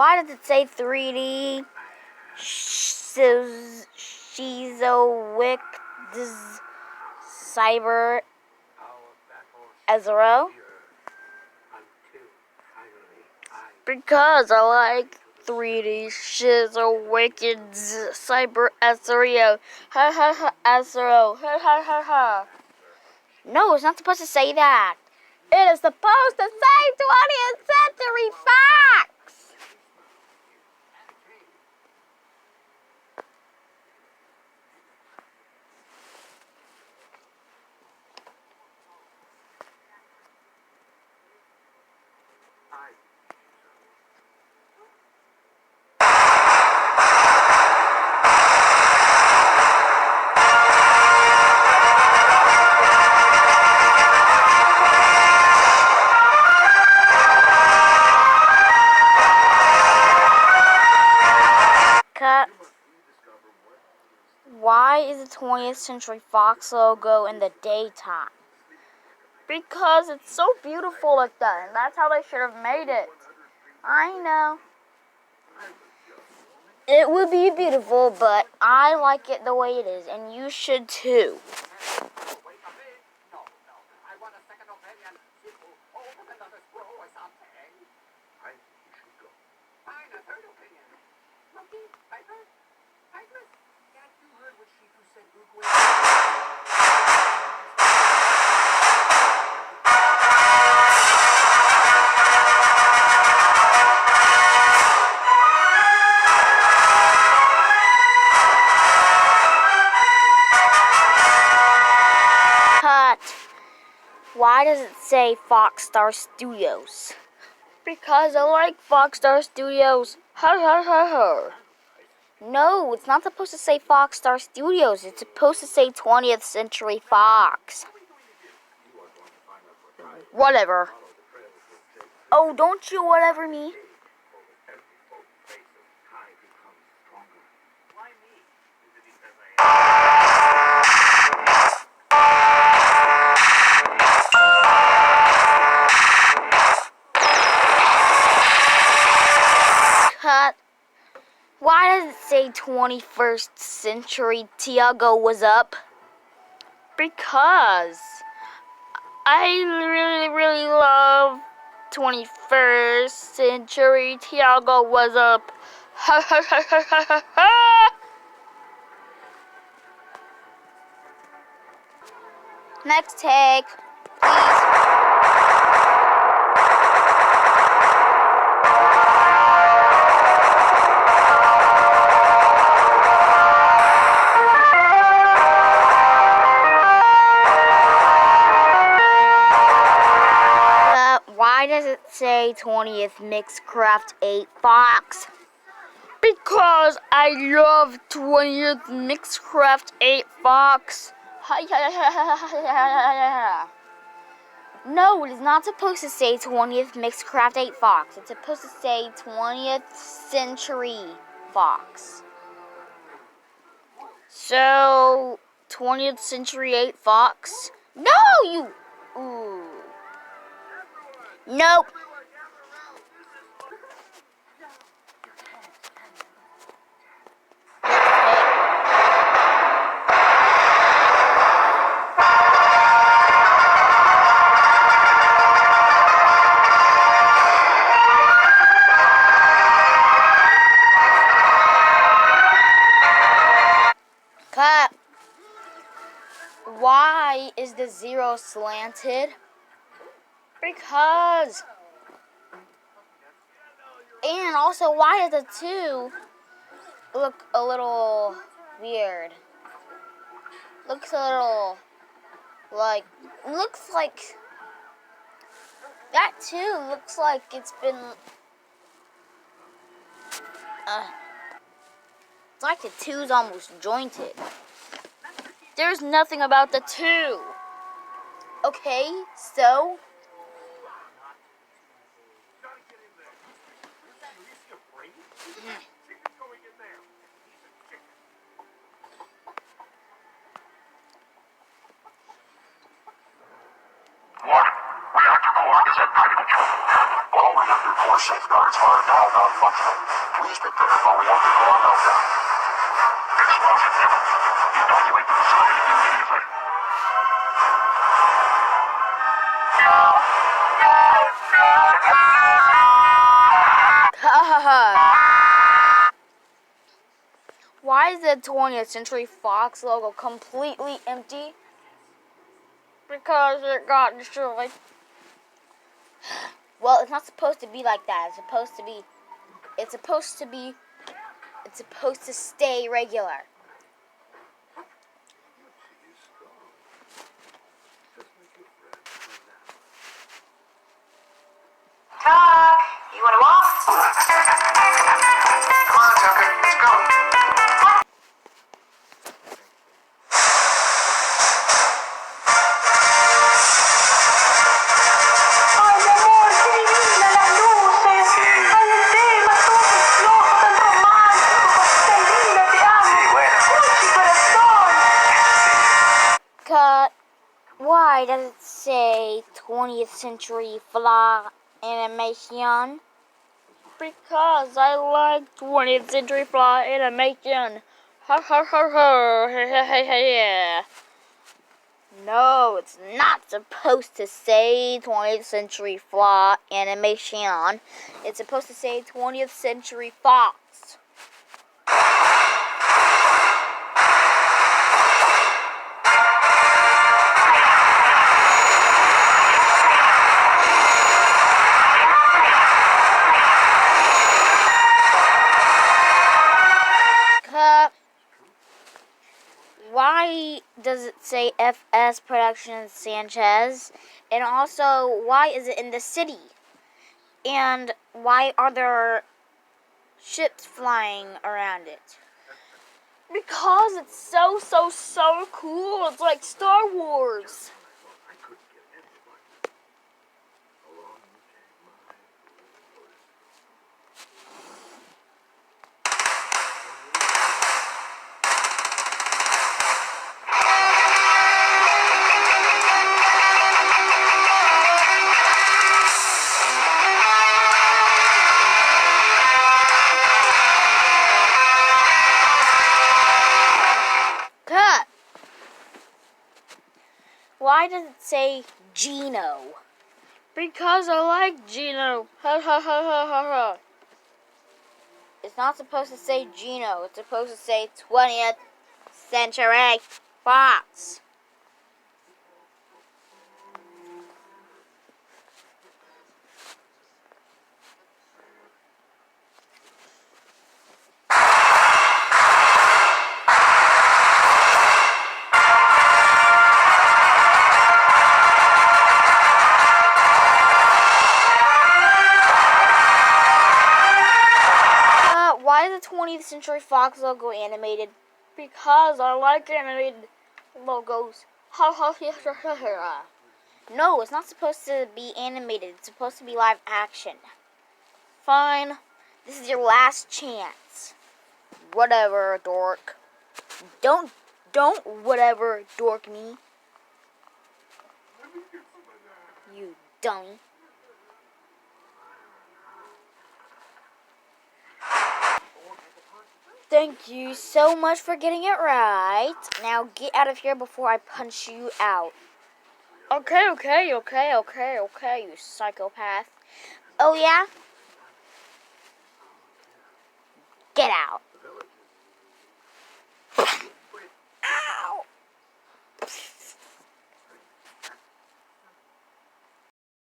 Why does it say 3D? Shizowick Cyber Ezero? Because I like 3D Shizowick Cyber Ezero. Ha ha ha Ezero. Ha ha ha ha. No, it's not supposed to say that. It is supposed to say 20th Century Fox. Why is the 20th Century Fox logo in the daytime? Because it's so beautiful like that, and that's how they should have made it. I know. It would be beautiful, but I like it the way it is, and you should too. Why does it say Fox Star Studios? Because I like Fox Star Studios. Ha ha ha ha. No, it's not supposed to say Fox Star Studios. It's supposed to say 20th Century Fox. Whatever. Oh, don't you whatever me? Cut. Why does it say 21st Century Tiago was up? Because I really love 21st Century Tiago was up. Ha ha ha ha ha ha ha. Next take, please. Why does it say 20th Mixcraft 8 Fox? Because I love 20th Mixcraft 8 Fox. No, it is not supposed to say 20th Mixcraft 8 Fox. It's supposed to say 20th Century Fox. So, 20th Century 8 Fox? No, you... Ooh. Nope. Cut. Why is the 0 slanted? Because. And also, why does the 2 look a little weird? Looks a little like. Looks like. That 2 looks like it's been. It's like the 2's almost jointed. There's nothing about the 2. Okay, so. Warning, reactor core is at critical control. All reactor Our safeguards are now non-functional. Please prepare for reactor meltdown. Explosion imminent. Evacuate the facility immediately. Ha ha ha. Why is the 20th Century Fox logo completely empty? Because it got destroyed. Well, it's not supposed to be like that. It's supposed to stay regular. Tuck, you wanna walk? Come on, Tucker, let's go. Ay, mi amor, qué divina las luces. Sí. Ay, el tema, todo precioso, tan romántico. Tan linda, te amo. Sí, bueno. Uy, corazón. Cut. Why does it say 20th Century Fox animation? Because I like 20th Century Fox animation. Ha ha ha ha. Yeah. No, it's not supposed to say 20th Century Fox animation. It's supposed to say 20th Century Fox. Why does it say FS Productions Sanchez? And also, why is it in the city? And why are there ships flying around it? Because it's so cool. It's like Star Wars. Cut. Why does it say Gino? Because I like Gino. Ha ha ha ha ha ha. It's not supposed to say Gino. It's supposed to say 20th Century Fox. Why is the 20th Century Fox logo animated? Because I like animated logos. Ha ha ha ha ha. No, it's not supposed to be animated. It's supposed to be live action. Fine. This is your last chance. Whatever, dork. Don't whatever dork me. You dummy. Thank you so much for getting it right. Now get out of here before I punch you out. Okay, you psychopath. Oh yeah? Get out.